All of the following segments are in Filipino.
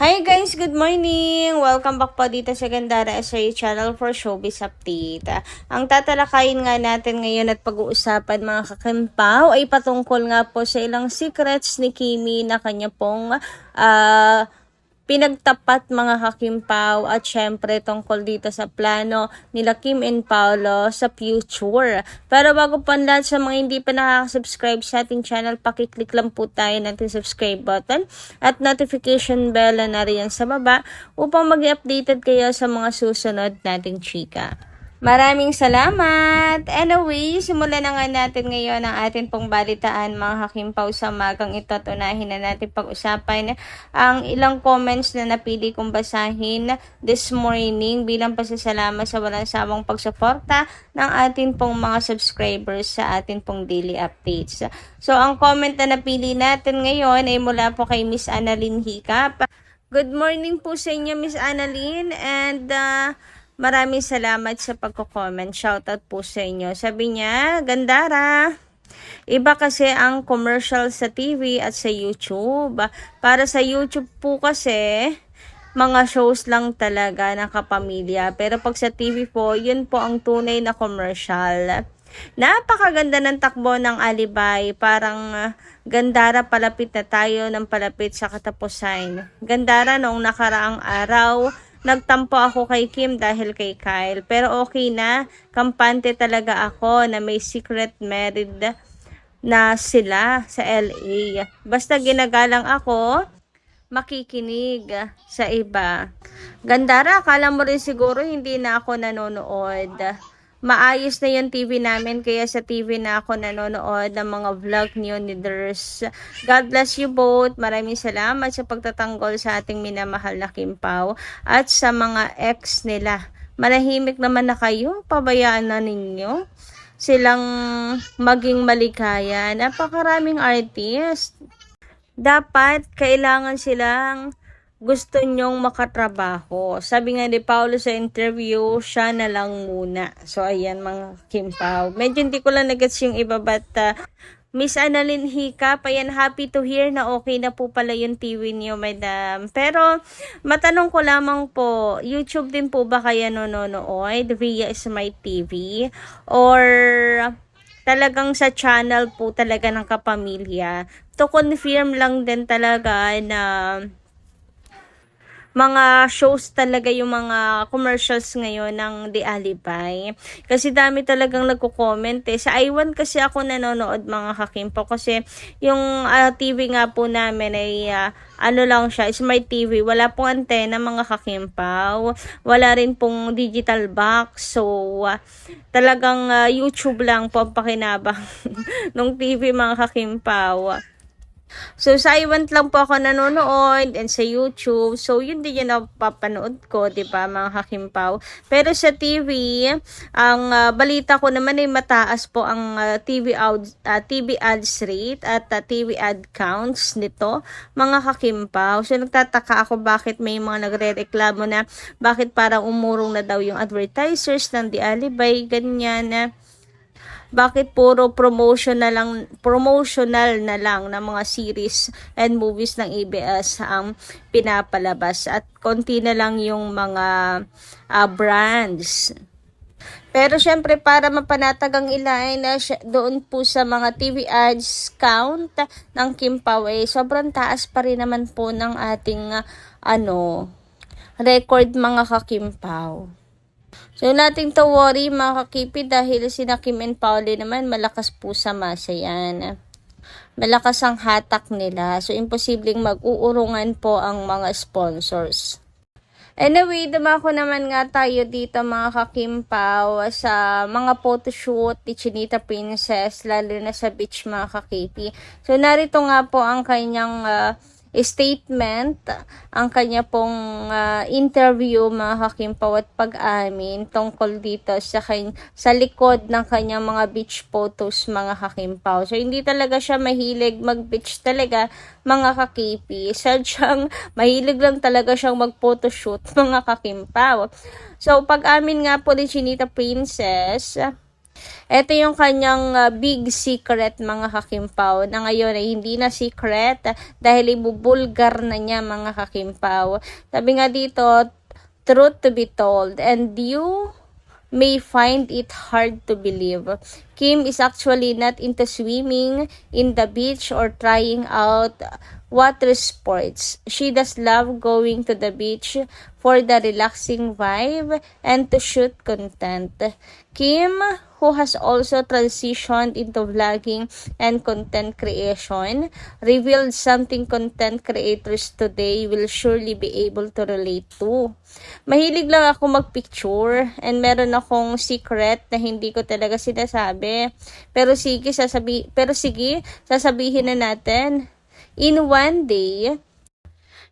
Hi guys, good morning! Welcome back po dito sa Gandara SRA Channel for Showbiz Update. Ang tatalakayin nga natin ngayon at pag-uusapan mga kakimpaw ay patungkol nga po sa ilang secrets ni Kimi na kanya pong pinagtapat mga kakimpaw at syempre tungkol dito sa plano nila Kim and Paolo sa future. Pero bago pa lahat sa mga hindi pa nakaka-subscribe sa ating channel, pakiclick lang po tayo ng subscribe button at notification bell na riyan sa baba upang mag-updated kayo sa mga susunod nating chika. Maraming salamat! Anyway, simulan na nga natin ngayon ang atin pong balitaan mga hakimpaw sa magang ito. Tunahin na natin pag-usapan ang ilang comments na napili kong basahin this morning bilang pasasalamat sa walang sawang pagsuporta ng atin pong mga subscribers sa atin pong daily updates. So, ang comment na napili natin ngayon ay mula po kay Miss Annalyn Hicap. Good morning po sa inyo, Miss Annalyn, and maraming salamat sa pagko-comment. Shoutout po sa inyo. Sabi niya, Gandara, iba kasi ang commercial sa TV at sa YouTube. Para sa YouTube po kasi, mga shows lang talaga ng kapamilya. Pero pag sa TV po, yun po ang tunay na commercial. Napakaganda ng takbo ng alibay. Parang Gandara, palapit na tayo ng palapit sa katapusan. Gandara, noong nakaraang araw, nagtampo ako kay Kim dahil kay Kyle. Pero okay na. Kampante talaga ako na may secret married na sila sa LA. Basta ginagalang ako, makikinig sa iba. Gandara, akala mo rin siguro hindi na ako nanonood. Maayos na yung TV namin, kaya sa TV na ako nanonood ng mga vlog niyo ni Ders. God bless you both. Maraming salamat sa pagtatanggol sa ating minamahal na Kimpaw at sa mga ex nila. Manahimik naman na kayo, pabayaan na ninyo silang maging maligaya. Napakaraming artist. Dapat kailangan silang gusto nyong makatrabaho. Sabi nga ni Paolo sa interview, siya na lang muna. So, ayan mga Kimpaw. Medyo hindi ko lang nagets yung iba, but Miss Annalyn Hicap, ayan, happy to hear na okay na po pala yung TV niyo, madam. Pero, matanong ko lamang po, YouTube din po ba kaya nanonood via Smart TV? Or talagang sa channel po talaga ng kapamilya? To confirm lang din talaga na mga shows talaga yung mga commercials ngayon ng The Alibay. Kasi dami talagang nagko-comment eh. Sa iWan kasi ako nanonood mga kakimpo kasi yung TV nga po namin ay ano lang siya, Smart TV. Wala pong antena mga kakimpaw. Wala rin pong digital box. So, talagang YouTube lang po ang pakinabang ng TV mga kakimpaw. So, sa iwan lang po ako nanonood and sa YouTube. So, yun din yung napapanood ko, diba, mga kakimpaw. Pero sa TV, ang balita ko naman ay mataas po ang TV ads rate at TV ad counts nito, mga kakimpaw. So, nagtataka ako bakit may mga nagre-reklamo na bakit parang umurong na daw yung advertisers ng The Alibay, ganyan na. Bakit puro promotional na lang ng mga series and movies ng ABS ang pinapalabas at konti na lang yung mga brands. Pero syempre para mapanatag ang ilan doon po sa mga TV ads count ng Kimpaw sobrang taas pa rin naman po ng ating record mga kakimpaw. So, nating to worry mga kakipi dahil sina Kim and Paolo naman malakas po sa masa yan. Malakas ang hatak nila. So, imposibleng mag-uurungan po ang mga sponsors. Anyway, dumako naman nga tayo dito mga kakimpaw sa mga photoshoot ni Chinita Princess, lalo na sa beach mga kakipi. So, narito nga po ang kanyang statement, ang kanya pong interview mga kakimpaw at pag-amin tungkol dito sa likod ng kanyang mga beach photos mga kakimpaw. So, hindi talaga siya mahilig mag-beach talaga mga kakipi. Sadyang mahilig lang talaga siyang mag-photoshoot mga kakimpaw. So, pag-amin nga po ni Chinita Princess, Ito yung kanyang big secret mga kakimpaw na ngayon ay hindi na secret dahil ibubulgar na niya mga kakimpaw. Sabi nga dito, truth to be told and you may find it hard to believe. Kim is actually not into swimming in the beach or trying out water sports. She does love going to the beach for the relaxing vibe and to shoot content. Kim, who has also transitioned into vlogging and content creation, revealed something content creators today will surely be able to relate to. Mahilig lang ako magpicture and meron akong secret na hindi ko talaga sinasabi. Pero sige, sasabihin na natin. In one day,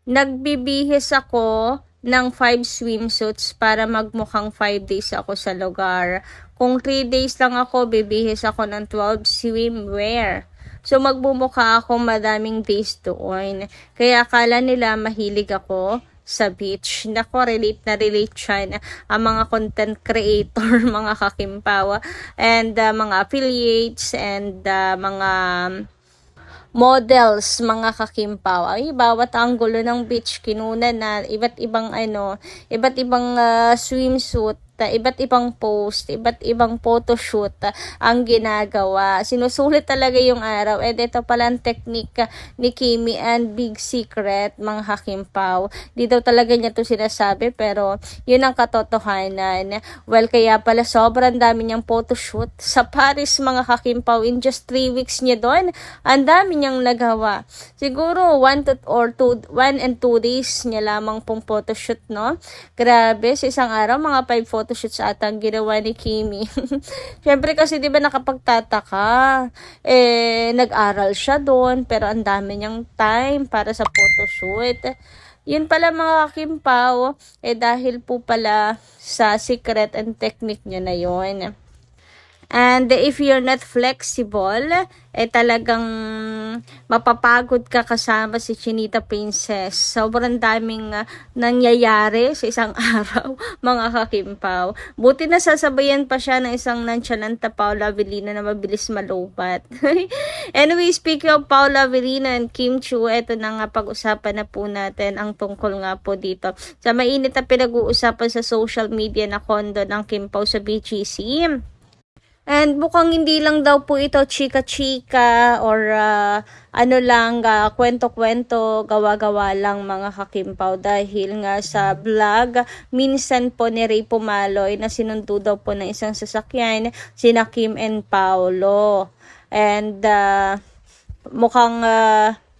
nagbibihis ako ng 5 swimsuits para magmukhang 5 days ako sa lugar. Kung 3 days lang ako, bibihis ako ng 12 swimwear. So, magbumukha ako madaming days doon. Kaya akala nila mahilig ako sa beach. Nako, relate na relate siya na ang mga content creator, mga kakimpawa, and mga affiliates, and mga models, mga kakimpaw. Ay, bawat anggulo ng beach kinunan na iba't ibang swimsuit, iba't ibang post, iba't ibang photoshoot ang ginagawa. Sinusulit talaga yung araw. And ito pala ang technique ni Kimi and big secret, mga kakimpaw. Di daw talaga niya to sinasabi, pero yun ang katotohanan. Well, kaya pala sobrang dami niyang photoshoot sa Paris, mga kakimpaw. In just 3 weeks niya doon, ang dami niyang nagawa. Siguro 1 and 2 days niya lamang pong photoshoot, no? Grabe, sa isang araw, mga 5 photoshoots ata ang ginawa ni Kimi. Siyempre kasi 'di ba nakapagtataka, nag-aral siya doon pero ang dami niyang time para sa photoshoot. Yun pala mga kakimpaw, dahil po pala sa secret and technique niya na yun. And if you're not flexible, talagang mapapagod ka kasama si Chinita Princess. Sobrang daming nangyayari sa isang araw, mga kakimpaw. Buti na sasabayan pa siya ng isang nonchalanta Paula Avellino na mabilis malupat. Anyway, speaking of Paula Avellino and Kim Chiu, eto na nga, pag-usapan na po natin ang tungkol nga po dito sa mainit na pinag-uusapan sa social media na kondo ng Kim Pao sa BGC. And mukhang hindi lang daw po ito chika-chika or kwento-kwento, gawa-gawa lang, mga kakimpaw, dahil nga sa vlog minsan po ni Ray Pumaloy na sinundo daw po ng isang sasakyan sina Kim and Paolo. And mukhang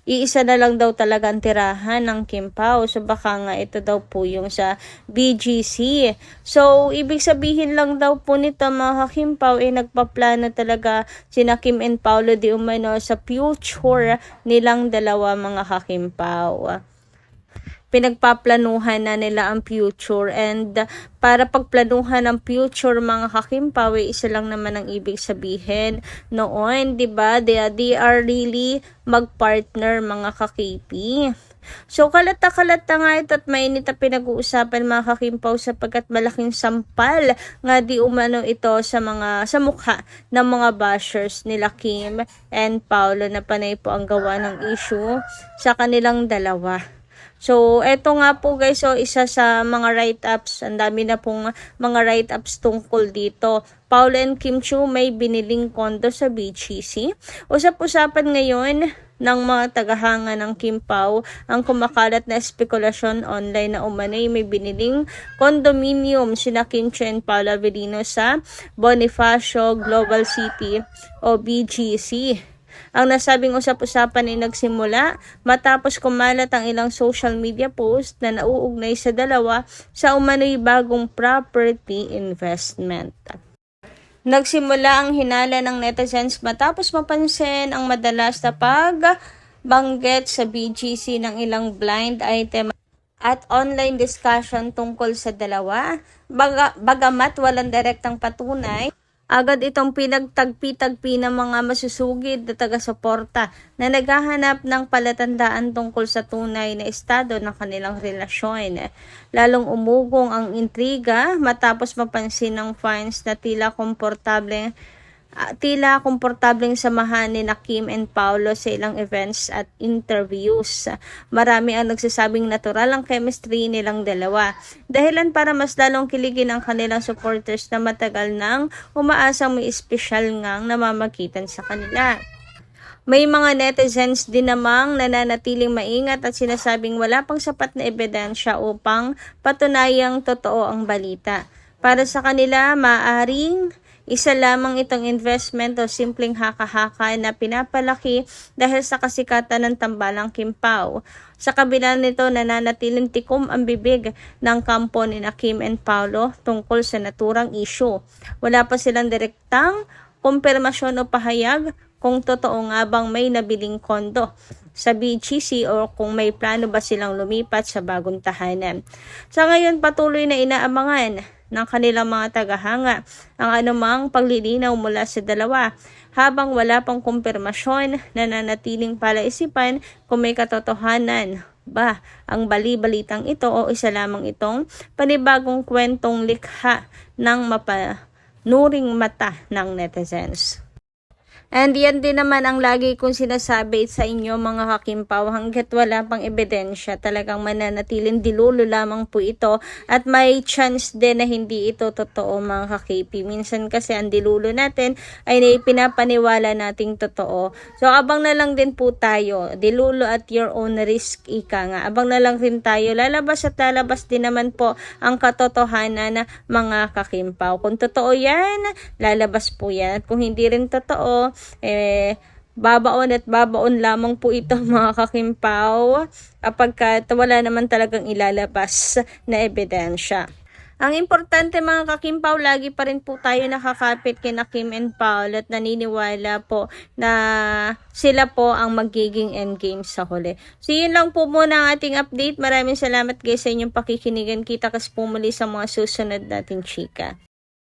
iisa na lang daw talaga ang tirahan ng Kim Pao. So baka nga ito daw po yung sa BGC. So ibig sabihin lang daw po nito, mga Kim Pao, nagpaplano talaga sina Kim and Paolo di umano sa future nilang dalawa, mga Kim Pao. Pinagpaplanuhan na nila ang future, and para pagplanuhan ang future, mga kakimpaw, isa lang naman ang ibig sabihin noon, 'di ba? They are really magpartner, mga kakipi. So kalata-kalata nga ito at mainit na pinag-uusapan, mga kakimpaw, sapagkat malaking sampal nga di umano ito sa mukha ng mga bashers nila Kim and Paolo na panay po ang gawa ng issue sa kanilang dalawa. So, eto nga po guys, isa sa mga write-ups, ang dami na pong mga write-ups tungkol dito. Paolo and Kim Chiu may biniling kondo sa BGC. Usap-usapan ngayon ng mga tagahanga ng Kim Pao ang kumakalat na espekulasyon online na umano'y may biniling condominium sina Kim Chiu and Paolo Avellino sa Bonifacio Global City o BGC. Ang nasabing usap-usapan ay nagsimula matapos kumalat ang ilang social media post na nauugnay sa dalawa sa umano'y bagong property investment. Nagsimula ang hinala ng netizens matapos mapansin ang madalas na pagbanggit sa BGC ng ilang blind item at online discussion tungkol sa dalawa. Bagamat walang direktang patunay, agad itong pinagtagpi-tagpi ng mga masusugid na taga-suporta na naghahanap ng palatandaan tungkol sa tunay na estado ng kanilang relasyon. Lalong umugong ang intriga matapos mapansin ng fans na tila komportableng samahan ni Kim and Paolo sa ilang events at interviews. Marami ang nagsasabing natural ang chemistry nilang dalawa. Dahilan para mas lalong kiligin ang kanilang supporters na matagal nang umaasang may espesyal ngang namamagitan sa kanila. May mga netizens din namang nananatiling maingat at sinasabing wala pang sapat na ebidensya upang patunayang totoo ang balita. Para sa kanila, maaring isa lamang itong investment o simpleng haka-haka na pinapalaki dahil sa kasikatan ng tambalang Kim Pao. Sa kabila nito, nananatiling tikom ang bibig ng kampo ni Kim and Paolo tungkol sa naturang issue. Wala pa silang direktang kumpirmasyon o pahayag kung totoo nga bang may nabiling kondo sa BGC o kung may plano ba silang lumipat sa bagong tahanan. Sa ngayon, patuloy na inaabangan ng kanilang mga tagahanga ang anumang paglilinaw mula sa dalawa habang wala pang kumpirmasyon. Nananatiling palaisipan kung may katotohanan ba ang bali-balitang ito o isa lamang itong panibagong kwentong likha ng mapanuring mata ng netizens. And yan din naman ang lagi kong sinasabi sa inyo mga kakimpaw, hanggat wala pang ebidensya, talagang mananatiling dilulo lamang po ito at may chance din na hindi ito totoo mga kakipi. Minsan kasi ang dilulo natin ay pinapaniwala nating totoo. So abang na lang din po tayo, dilulo at your own risk, ika nga. Abang na lang rin tayo, lalabas at lalabas din naman po ang katotohanan na mga kakimpaw. Kung totoo yan, lalabas po yan. At kung hindi rin totoo, babaon at babaon lamang po ito mga kakimpaw kapag wala naman talagang ilalabas na ebidensya. Ang importante mga kakimpaw, lagi pa rin po tayo nakakapit kina Kim and Paolo at naniniwala po na sila po ang magiging endgame sa huli. So yun lang po muna ang ating update. Maraming salamat guys sa inyong pakikinigan. Kita kas po muli sa mga susunod natin chika.